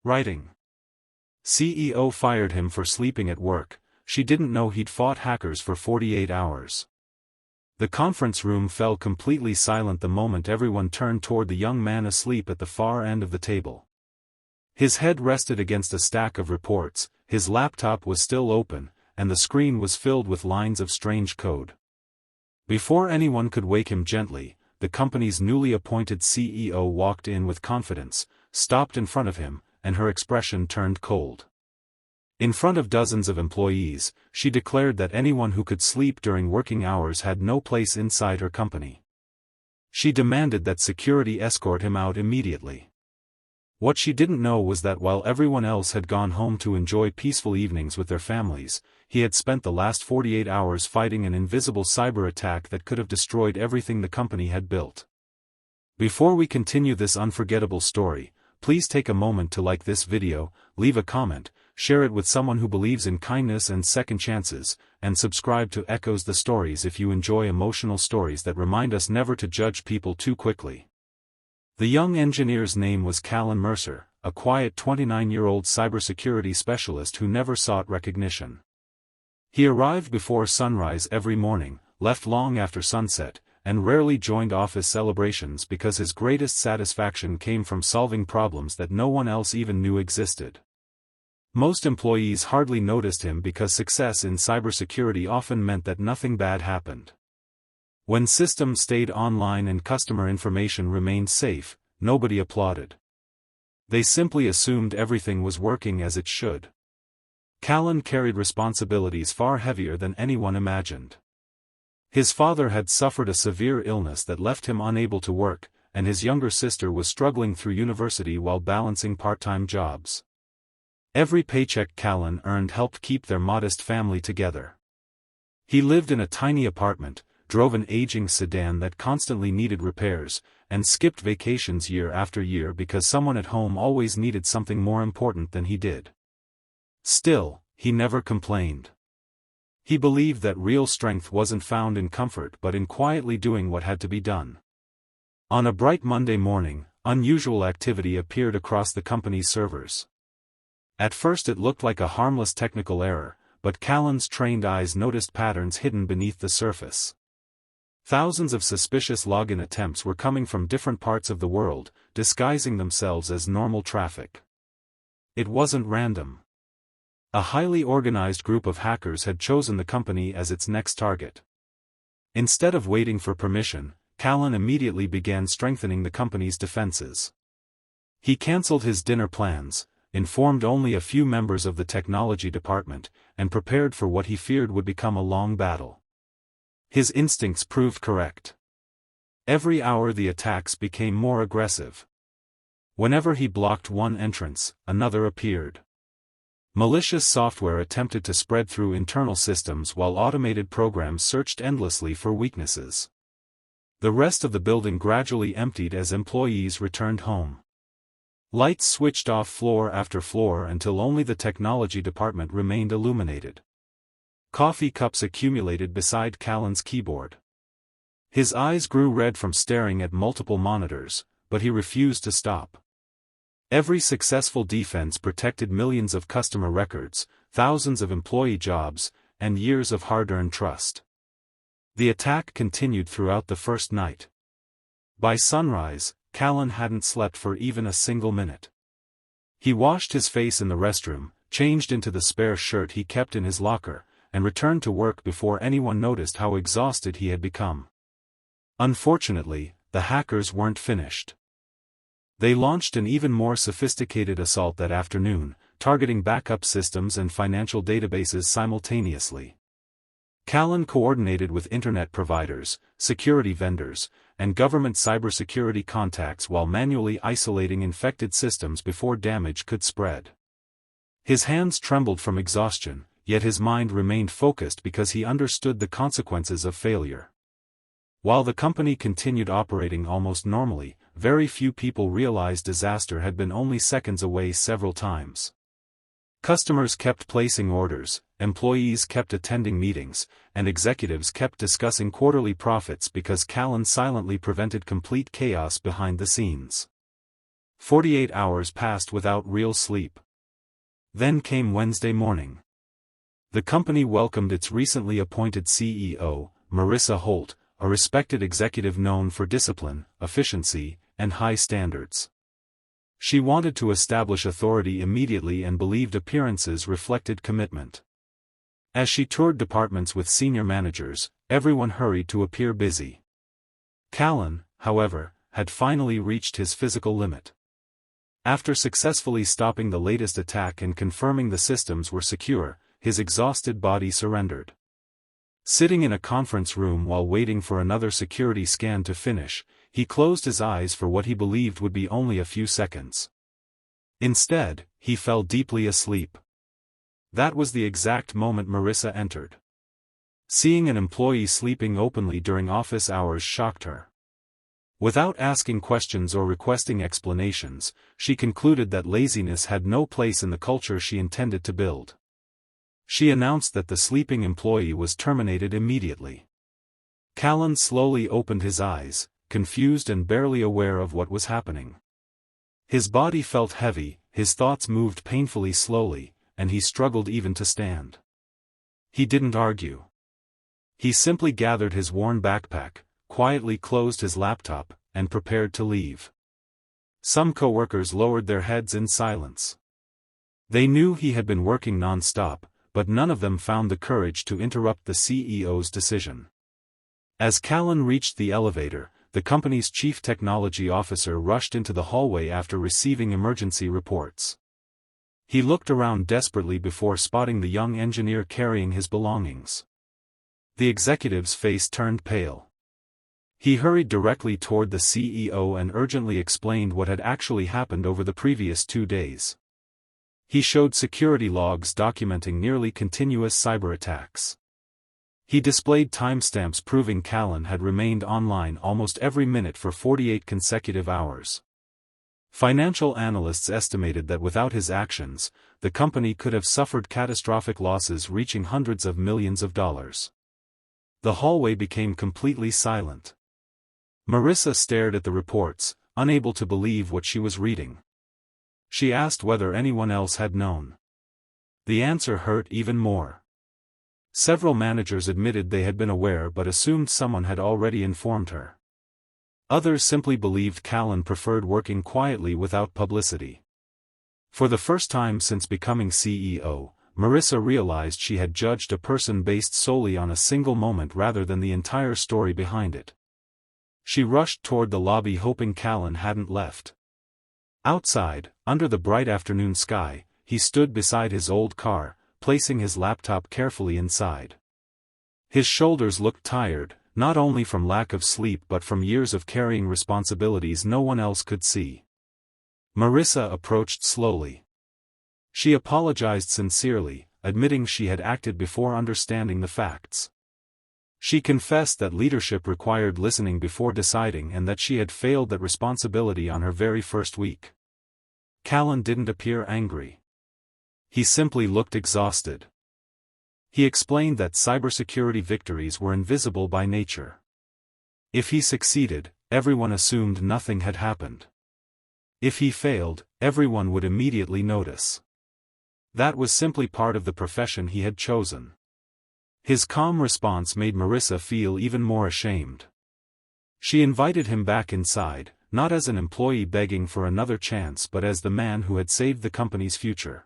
Writing. CEO fired him for sleeping at work. She didn't know he'd fought hackers for 48 hours. The conference room fell completely silent the moment everyone turned toward the young man asleep at the far end of the table. His head rested against a stack of reports, his laptop was still open, and the screen was filled with lines of strange code. Before anyone could wake him gently, the company's newly appointed CEO walked in with confidence, stopped in front of him, and her expression turned cold. In front of dozens of employees, she declared that anyone who could sleep during working hours had no place inside her company. She demanded that security escort him out immediately. What she didn't know was that while everyone else had gone home to enjoy peaceful evenings with their families, he had spent the last 48 hours fighting an invisible cyber attack that could have destroyed everything the company had built. Before we continue this unforgettable story, please take a moment to like this video, leave a comment, share it with someone who believes in kindness and second chances, and subscribe to Echoes the Stories if you enjoy emotional stories that remind us never to judge people too quickly. The young engineer's name was Callan Mercer, a quiet 29-year-old cybersecurity specialist who never sought recognition. He arrived before sunrise every morning, left long after sunset, and rarely joined office celebrations because his greatest satisfaction came from solving problems that no one else even knew existed. Most employees hardly noticed him because success in cybersecurity often meant that nothing bad happened. When systems stayed online and customer information remained safe, nobody applauded. They simply assumed everything was working as it should. Callan carried responsibilities far heavier than anyone imagined. His father had suffered a severe illness that left him unable to work, and his younger sister was struggling through university while balancing part-time jobs. Every paycheck Callan earned helped keep their modest family together. He lived in a tiny apartment, drove an aging sedan that constantly needed repairs, and skipped vacations year after year because someone at home always needed something more important than he did. Still, he never complained. He believed that real strength wasn't found in comfort but in quietly doing what had to be done. On a bright Monday morning, unusual activity appeared across the company's servers. At first it looked like a harmless technical error, but Callan's trained eyes noticed patterns hidden beneath the surface. Thousands of suspicious login attempts were coming from different parts of the world, disguising themselves as normal traffic. It wasn't random. A highly organized group of hackers had chosen the company as its next target. Instead of waiting for permission, Callan immediately began strengthening the company's defenses. He canceled his dinner plans, informed only a few members of the technology department, and prepared for what he feared would become a long battle. His instincts proved correct. Every hour the attacks became more aggressive. Whenever he blocked one entrance, another appeared. Malicious software attempted to spread through internal systems while automated programs searched endlessly for weaknesses. The rest of the building gradually emptied as employees returned home. Lights switched off floor after floor until only the technology department remained illuminated. Coffee cups accumulated beside Callan's keyboard. His eyes grew red from staring at multiple monitors, but he refused to stop. Every successful defense protected millions of customer records, thousands of employee jobs, and years of hard-earned trust. The attack continued throughout the first night. By sunrise, Callan hadn't slept for even a single minute. He washed his face in the restroom, changed into the spare shirt he kept in his locker, and returned to work before anyone noticed how exhausted he had become. Unfortunately, the hackers weren't finished. They launched an even more sophisticated assault that afternoon, targeting backup systems and financial databases simultaneously. Callan coordinated with internet providers, security vendors, and government cybersecurity contacts while manually isolating infected systems before damage could spread. His hands trembled from exhaustion, yet his mind remained focused because he understood the consequences of failure. While the company continued operating almost normally, very few people realized disaster had been only seconds away several times. Customers kept placing orders, employees kept attending meetings, and executives kept discussing quarterly profits because Callan silently prevented complete chaos behind the scenes. 48 hours passed without real sleep. Then came Wednesday morning. The company welcomed its recently appointed CEO, Marissa Holt, a respected executive known for discipline, efficiency, and high standards. She wanted to establish authority immediately and believed appearances reflected commitment. As she toured departments with senior managers, everyone hurried to appear busy. Callan, however, had finally reached his physical limit. After successfully stopping the latest attack and confirming the systems were secure, his exhausted body surrendered. Sitting in a conference room while waiting for another security scan to finish, he closed his eyes for what he believed would be only a few seconds. Instead, he fell deeply asleep. That was the exact moment Marissa entered. Seeing an employee sleeping openly during office hours shocked her. Without asking questions or requesting explanations, she concluded that laziness had no place in the culture she intended to build. She announced that the sleeping employee was terminated immediately. Callan slowly opened his eyes, confused and barely aware of what was happening. His body felt heavy, his thoughts moved painfully slowly, and he struggled even to stand. He didn't argue. He simply gathered his worn backpack, quietly closed his laptop, and prepared to leave. Some coworkers lowered their heads in silence. They knew he had been working non-stop, but none of them found the courage to interrupt the CEO's decision. As Callan reached the elevator, the company's chief technology officer rushed into the hallway after receiving emergency reports. He looked around desperately before spotting the young engineer carrying his belongings. The executive's face turned pale. He hurried directly toward the CEO and urgently explained what had actually happened over the previous 2 days. He showed security logs documenting nearly continuous cyber attacks. He displayed timestamps proving Callan had remained online almost every minute for 48 consecutive hours. Financial analysts estimated that without his actions, the company could have suffered catastrophic losses reaching hundreds of millions of dollars. The hallway became completely silent. Marissa stared at the reports, unable to believe what she was reading. She asked whether anyone else had known. The answer hurt even more. Several managers admitted they had been aware but assumed someone had already informed her. Others simply believed Callan preferred working quietly without publicity. For the first time since becoming CEO, Marissa realized she had judged a person based solely on a single moment rather than the entire story behind it. She rushed toward the lobby hoping Callan hadn't left. Outside, under the bright afternoon sky, he stood beside his old car, placing his laptop carefully inside. His shoulders looked tired, not only from lack of sleep but from years of carrying responsibilities no one else could see. Marissa approached slowly. She apologized sincerely, admitting she had acted before understanding the facts. She confessed that leadership required listening before deciding and that she had failed that responsibility on her very first week. Callan didn't appear angry. He simply looked exhausted. He explained that cybersecurity victories were invisible by nature. If he succeeded, everyone assumed nothing had happened. If he failed, everyone would immediately notice. That was simply part of the profession he had chosen. His calm response made Marissa feel even more ashamed. She invited him back inside, not as an employee begging for another chance but as the man who had saved the company's future.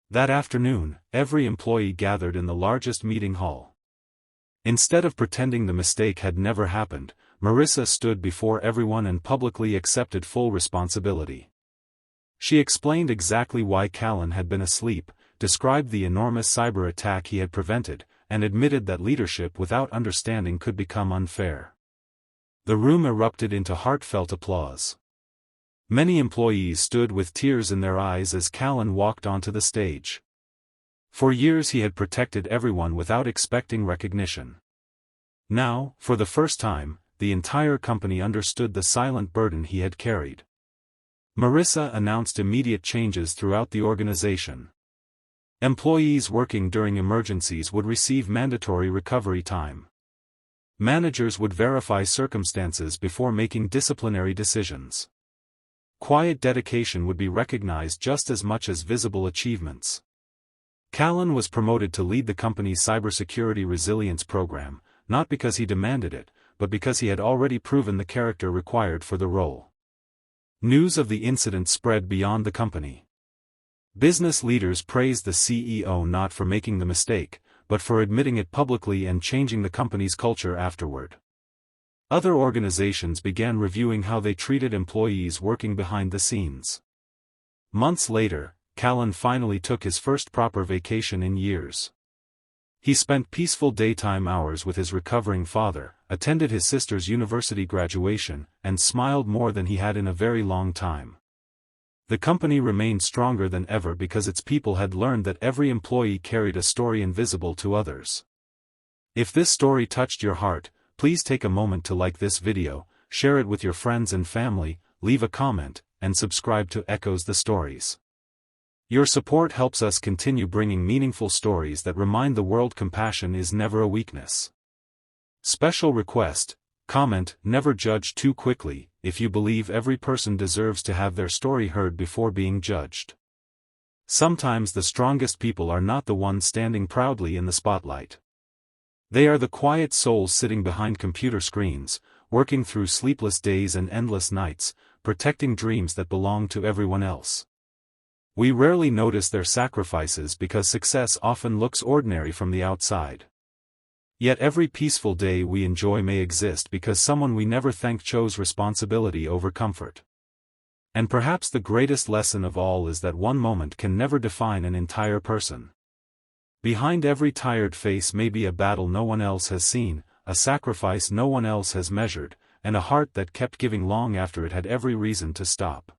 That afternoon, every employee gathered in the largest meeting hall. Instead of pretending the mistake had never happened, Marissa stood before everyone and publicly accepted full responsibility. She explained exactly why Callan had been asleep, described the enormous cyber attack he had prevented, and admitted that leadership without understanding could become unfair. The room erupted into heartfelt applause. Many employees stood with tears in their eyes as Callan walked onto the stage. For years he had protected everyone without expecting recognition. Now, for the first time, the entire company understood the silent burden he had carried. Marissa announced immediate changes throughout the organization. Employees working during emergencies would receive mandatory recovery time. Managers would verify circumstances before making disciplinary decisions. quiet dedication would be recognized just as much as visible achievements. Callan was promoted to lead the company's cybersecurity resilience program, not because he demanded it, but because he had already proven the character required for the role. News of the incident spread beyond the company. Business leaders praised the CEO not for making the mistake, but for admitting it publicly and changing the company's culture afterward. Other organizations began reviewing how they treated employees working behind the scenes. Months later, Callan finally took his first proper vacation in years. He spent peaceful daytime hours with his recovering father, attended his sister's university graduation, and smiled more than he had in a very long time. The company remained stronger than ever because its people had learned that every employee carried a story invisible to others. If this story touched your heart, please take a moment to like this video, share it with your friends and family, leave a comment, and subscribe to Echoes the Stories. Your support helps us continue bringing meaningful stories that remind the world compassion is never a weakness. Special request: comment, never judge too quickly, if you believe every person deserves to have their story heard before being judged. Sometimes the strongest people are not the ones standing proudly in the spotlight. They are the quiet souls sitting behind computer screens, working through sleepless days and endless nights, protecting dreams that belong to everyone else. We rarely notice their sacrifices because success often looks ordinary from the outside. Yet every peaceful day we enjoy may exist because someone we never thanked chose responsibility over comfort. And perhaps the greatest lesson of all is that one moment can never define an entire person. Behind every tired face may be a battle no one else has seen, a sacrifice no one else has measured, and a heart that kept giving long after it had every reason to stop.